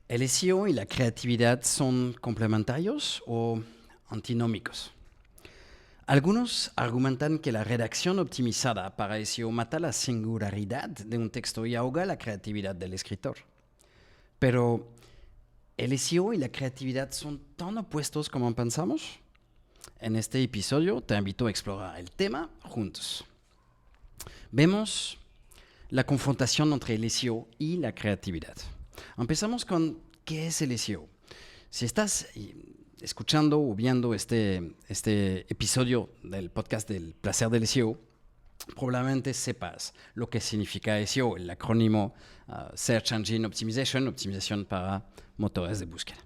¿El SEO y la creatividad son complementarios o antinómicos? Algunos argumentan que la redacción optimizada para SEO mata la singularidad de un texto y ahoga la creatividad del escritor. Pero, ¿el SEO y la creatividad son tan opuestos como pensamos? En este episodio te invito a explorar el tema juntos. Vemos la confrontación entre el SEO y la creatividad. Empezamos con ¿qué es el SEO? Si estás escuchando o viendo este episodio del podcast del placer del SEO, probablemente sepas lo que significa SEO, el acrónimo Search Engine Optimization, optimización para motores de búsqueda.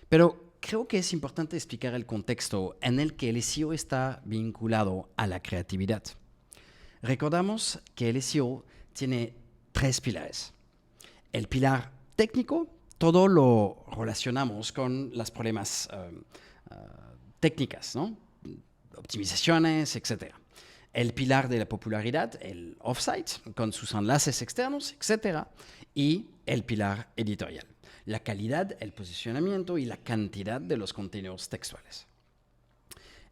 Pero creo que es importante explicar el contexto en el que el SEO está vinculado a la creatividad. Recordamos que el SEO tiene tres pilares. El pilar técnico, todo lo relacionamos con los problemas técnicas, ¿no? Optimizaciones, etc. El pilar de la popularidad, el offsite, con sus enlaces externos, etc. Y el pilar editorial, la calidad, el posicionamiento y la cantidad de los contenidos textuales.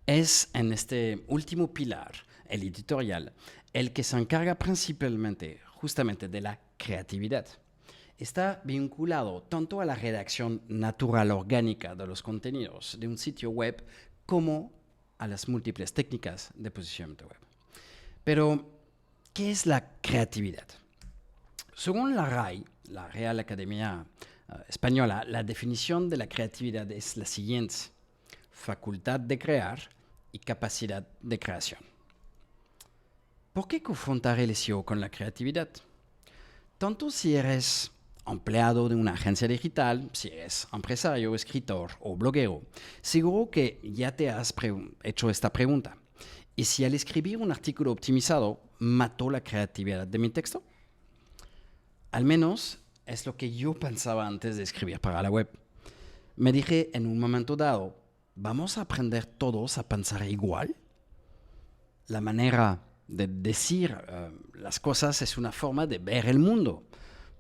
Es en este último pilar, el editorial, el que se encarga principalmente justamente de la creatividad. Está vinculado tanto a la redacción natural orgánica de los contenidos de un sitio web como a las múltiples técnicas de posicionamiento web. Pero, ¿qué es la creatividad? Según la RAE, la Real Academia Española, la definición de la creatividad es la siguiente: facultad de crear y capacidad de creación. ¿Por qué confrontar el SEO con la creatividad? Tanto si eres empleado de una agencia digital, si eres empresario, escritor o bloguero, seguro que ya te has hecho esta pregunta. ¿Y si al escribir un artículo optimizado mató la creatividad de mi texto? Al menos es lo que yo pensaba antes de escribir para la web. Me dije en un momento dado, ¿vamos a aprender todos a pensar igual? La manera de decir las cosas es una forma de ver el mundo.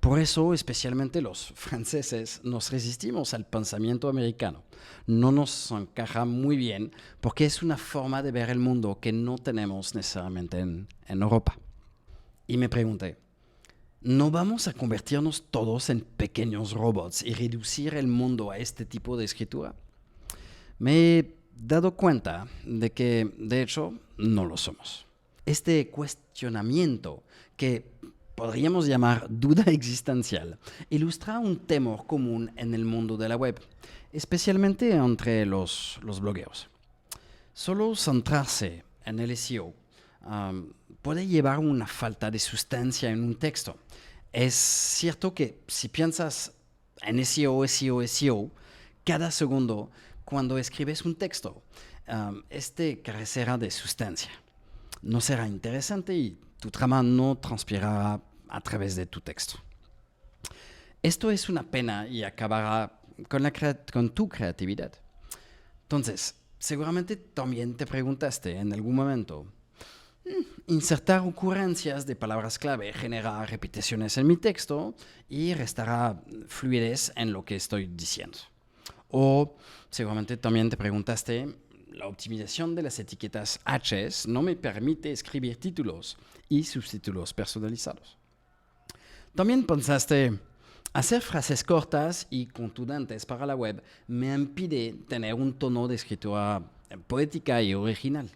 Por eso, especialmente los franceses, nos resistimos al pensamiento americano. No nos encaja muy bien porque es una forma de ver el mundo que no tenemos necesariamente en Europa. Y me pregunté, ¿no vamos a convertirnos todos en pequeños robots y reducir el mundo a este tipo de escritura? Me he dado cuenta de que, de hecho, no lo somos. Este cuestionamiento, que podríamos llamar duda existencial, ilustra un temor común en el mundo de la web, especialmente entre los blogueros. Solo centrarse en el SEO puede llevar a una falta de sustancia en un texto. Es cierto que si piensas en SEO, SEO, cada segundo cuando escribes un texto, este carecerá de sustancia. No será interesante y tu trama no transpirará a través de tu texto. Esto es una pena y acabará con tu creatividad. Entonces, seguramente también te preguntaste en algún momento, insertar ocurrencias de palabras clave generará repeticiones en mi texto y restará fluidez en lo que estoy diciendo. O seguramente también te preguntaste, la optimización de las etiquetas H's no me permite escribir títulos y subtítulos personalizados. También pensaste, hacer frases cortas y contundentes para la web me impide tener un tono de escritura poética y original.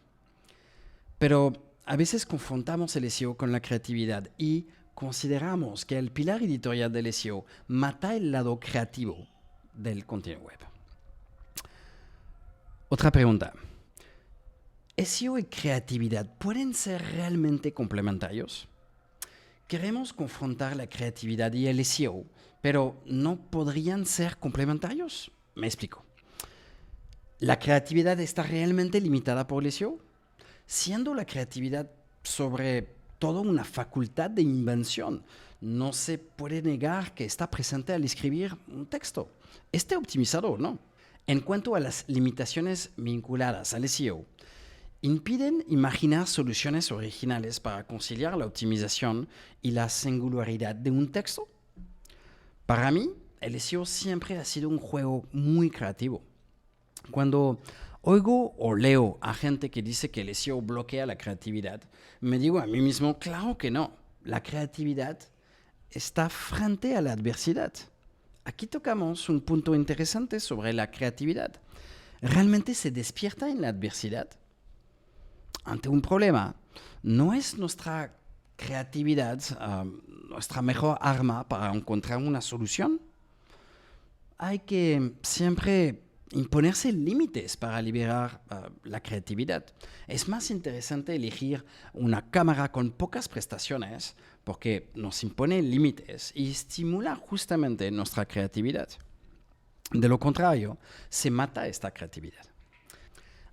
Pero a veces confrontamos el SEO con la creatividad y consideramos que el pilar editorial del SEO mata el lado creativo del contenido web. Otra pregunta. ¿SEO y creatividad pueden ser realmente complementarios? Queremos confrontar la creatividad y el SEO, pero ¿no podrían ser complementarios? Me explico. ¿La creatividad está realmente limitada por el SEO? Siendo la creatividad sobre todo una facultad de invención, no se puede negar que está presente al escribir un texto, esté optimizado o no. En cuanto a las limitaciones vinculadas al SEO, impiden imaginar soluciones originales para conciliar la optimización y la singularidad de un texto. Para mí, el SEO siempre ha sido un juego muy creativo. Cuando oigo o leo a gente que dice que el SEO bloquea la creatividad, me digo a mí mismo, claro que no. La creatividad está frente a la adversidad. Aquí tocamos un punto interesante sobre la creatividad. ¿Realmente se despierta en la adversidad? Ante un problema, ¿no es nuestra creatividad nuestra mejor arma para encontrar una solución? Hay que siempre imponerse límites para liberar la creatividad. Es más interesante elegir una cámara con pocas prestaciones porque nos impone límites y estimula justamente nuestra creatividad. De lo contrario, se mata esta creatividad.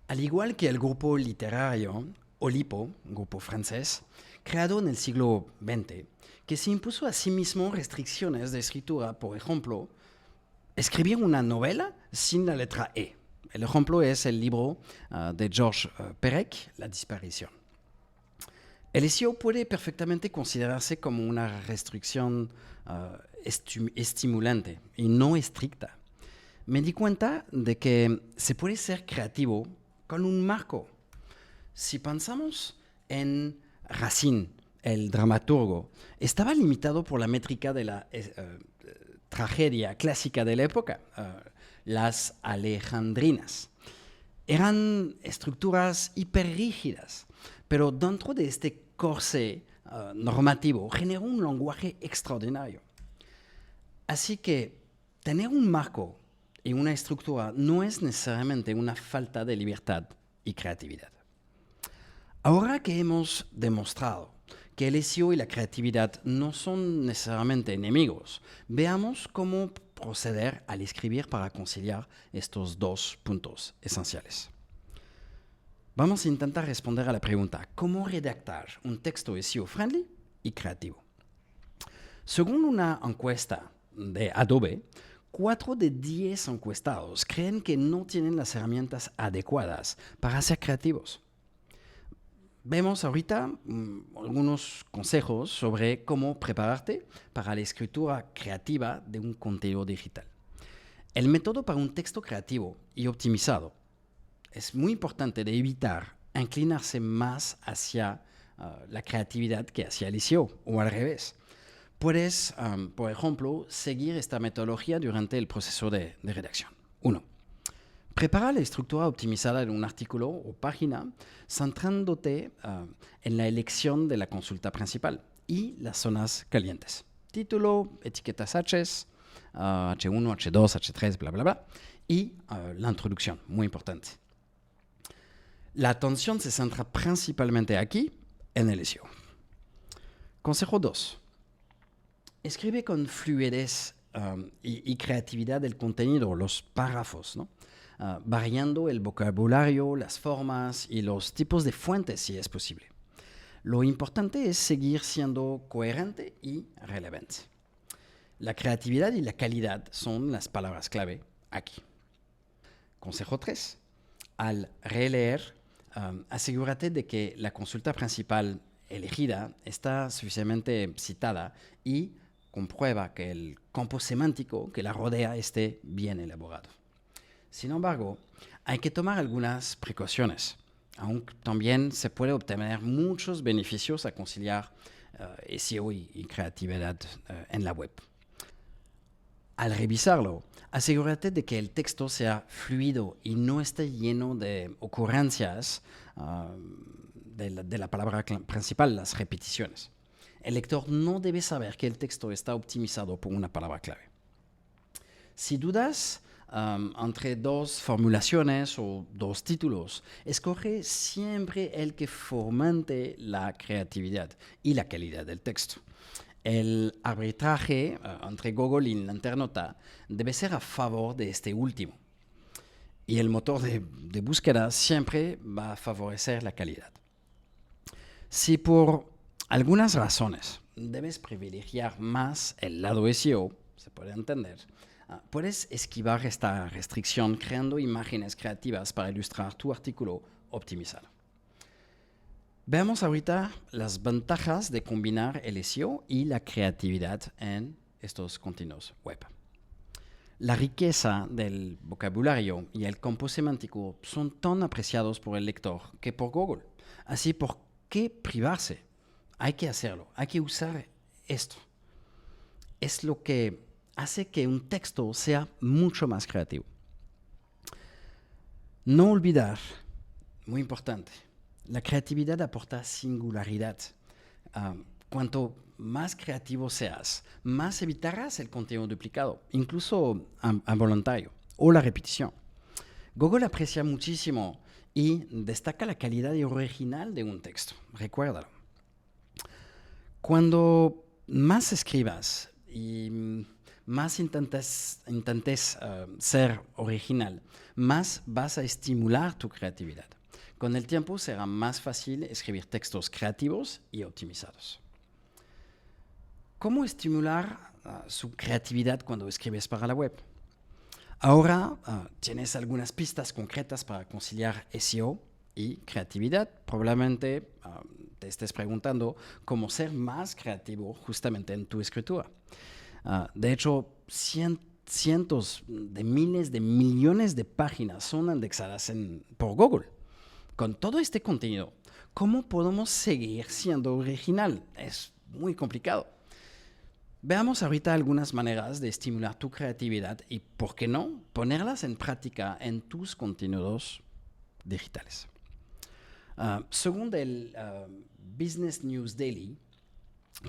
Al igual que el grupo literario Oulipo, un grupo francés, creado en el siglo XX, que se impuso a sí mismo restricciones de escritura, por ejemplo, escribir una novela sin la letra E. El ejemplo es el libro de Georges Perec, La disparición. El SEO puede perfectamente considerarse como una restricción estimulante y no estricta. Me di cuenta de que se puede ser creativo con un marco. Si pensamos en Racine, el dramaturgo, estaba limitado por la métrica de la tragedia clásica de la época, las alejandrinas. Eran estructuras hiperrígidas, pero dentro de este corsé normativo generó un lenguaje extraordinario. Así que tener un marco y una estructura no es necesariamente una falta de libertad y creatividad. Ahora que hemos demostrado que el SEO y la creatividad no son necesariamente enemigos, veamos cómo proceder al escribir para conciliar estos dos puntos esenciales. Vamos a intentar responder a la pregunta, ¿cómo redactar un texto SEO friendly y creativo? Según una encuesta de Adobe, 4 de 10 encuestados creen que no tienen las herramientas adecuadas para ser creativos. Vemos ahorita algunos consejos sobre cómo prepararte para la escritura creativa de un contenido digital. El método para un texto creativo y optimizado es muy importante de evitar inclinarse más hacia la creatividad que hacia el SEO o al revés. Puedes, por ejemplo, seguir esta metodología durante el proceso de redacción. 1. Prepara la estructura optimizada de un artículo o página centrándote en la elección de la consulta principal y las zonas calientes. Título, etiquetas H1, H2, H3, bla, bla, bla. Y la introducción, muy importante. La atención se centra principalmente aquí, en el SEO. Consejo 2. Escribe con fluidez y creatividad el contenido, los párrafos, ¿no? Variando el vocabulario, las formas y los tipos de fuentes si es posible. Lo importante es seguir siendo coherente y relevante. La creatividad y la calidad son las palabras clave aquí. Consejo 3. Al releer, asegúrate de que la consulta principal elegida está suficientemente citada y comprueba que el campo semántico que la rodea esté bien elaborado. Sin embargo, hay que tomar algunas precauciones. Aunque también se puede obtener muchos beneficios a conciliar SEO y creatividad en la web. Al revisarlo, asegúrate de que el texto sea fluido y no esté lleno de ocurrencias de la palabra principal, las repeticiones. El lector no debe saber que el texto está optimizado por una palabra clave. Si dudas entre dos formulaciones o dos títulos, escoge siempre el que fomente la creatividad y la calidad del texto. El arbitraje entre Google y la internauta debe ser a favor de este último. Y el motor de búsqueda siempre va a favorecer la calidad. Si por algunas razones debes privilegiar más el lado SEO, se puede entender, puedes esquivar esta restricción creando imágenes creativas para ilustrar tu artículo optimizado. Veamos ahorita las ventajas de combinar el SEO y la creatividad en estos contenidos web. La riqueza del vocabulario y el campo semántico son tan apreciados por el lector que por Google. Así, ¿por qué privarse? Hay que hacerlo, hay que usar esto. Es lo que hace que un texto sea mucho más creativo. No olvidar, muy importante, la creatividad aporta singularidad. Cuanto más creativo seas, más evitarás el contenido duplicado, incluso involuntario, o la repetición. Google aprecia muchísimo y destaca la calidad original de un texto. Recuérdalo. Cuando más escribas y más intentes ser original, más vas a estimular tu creatividad. Con el tiempo será más fácil escribir textos creativos y optimizados. ¿Cómo estimular su creatividad cuando escribes para la web? Ahora tienes algunas pistas concretas para conciliar SEO y creatividad. Probablemente te estés preguntando cómo ser más creativo justamente en tu escritura. De hecho, cientos de miles de millones de páginas son indexadas por Google. Con todo este contenido, ¿cómo podemos seguir siendo original? Es muy complicado. Veamos ahorita algunas maneras de estimular tu creatividad y, ¿por qué no?, ponerlas en práctica en tus contenidos digitales. Según el Business News Daily,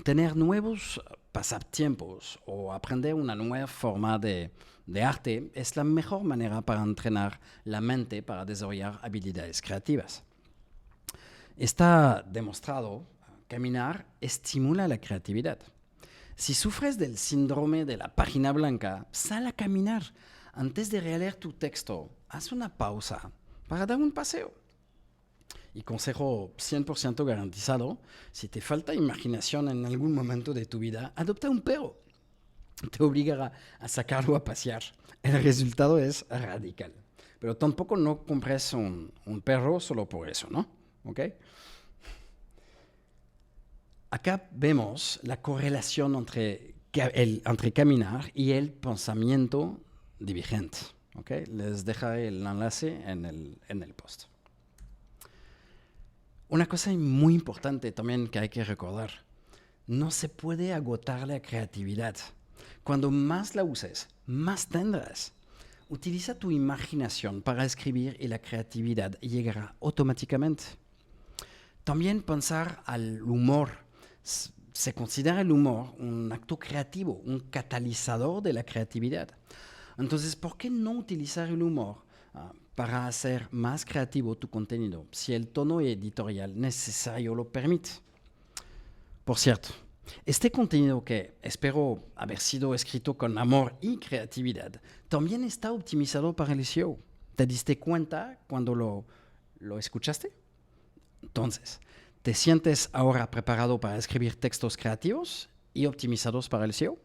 tener nuevos pasatiempos o aprender una nueva forma de arte es la mejor manera para entrenar la mente para desarrollar habilidades creativas. Está demostrado que caminar estimula la creatividad. Si sufres del síndrome de la página blanca, sal a caminar. Antes de releer tu texto, haz una pausa para dar un paseo. Y consejo 100% garantizado, si te falta imaginación en algún momento de tu vida, adopta un perro. Te obligará a sacarlo a pasear. El resultado es radical. Pero tampoco no compres un perro solo por eso, ¿no? ¿Ok? Acá vemos la correlación entre caminar y el pensamiento divergente. ¿Okay? Les dejaré el enlace en el post. Una cosa muy importante también que hay que recordar, no se puede agotar la creatividad. Cuando más la uses, más tendrás. Utiliza tu imaginación para escribir y la creatividad llegará automáticamente. También pensar al humor. Se considera el humor un acto creativo, un catalizador de la creatividad. Entonces, ¿por qué no utilizar el humor para hacer más creativo tu contenido si el tono editorial necesario lo permite? Por cierto, este contenido que espero haber sido escrito con amor y creatividad también está optimizado para el SEO. ¿Te diste cuenta cuando lo escuchaste? Entonces, ¿te sientes ahora preparado para escribir textos creativos y optimizados para el SEO?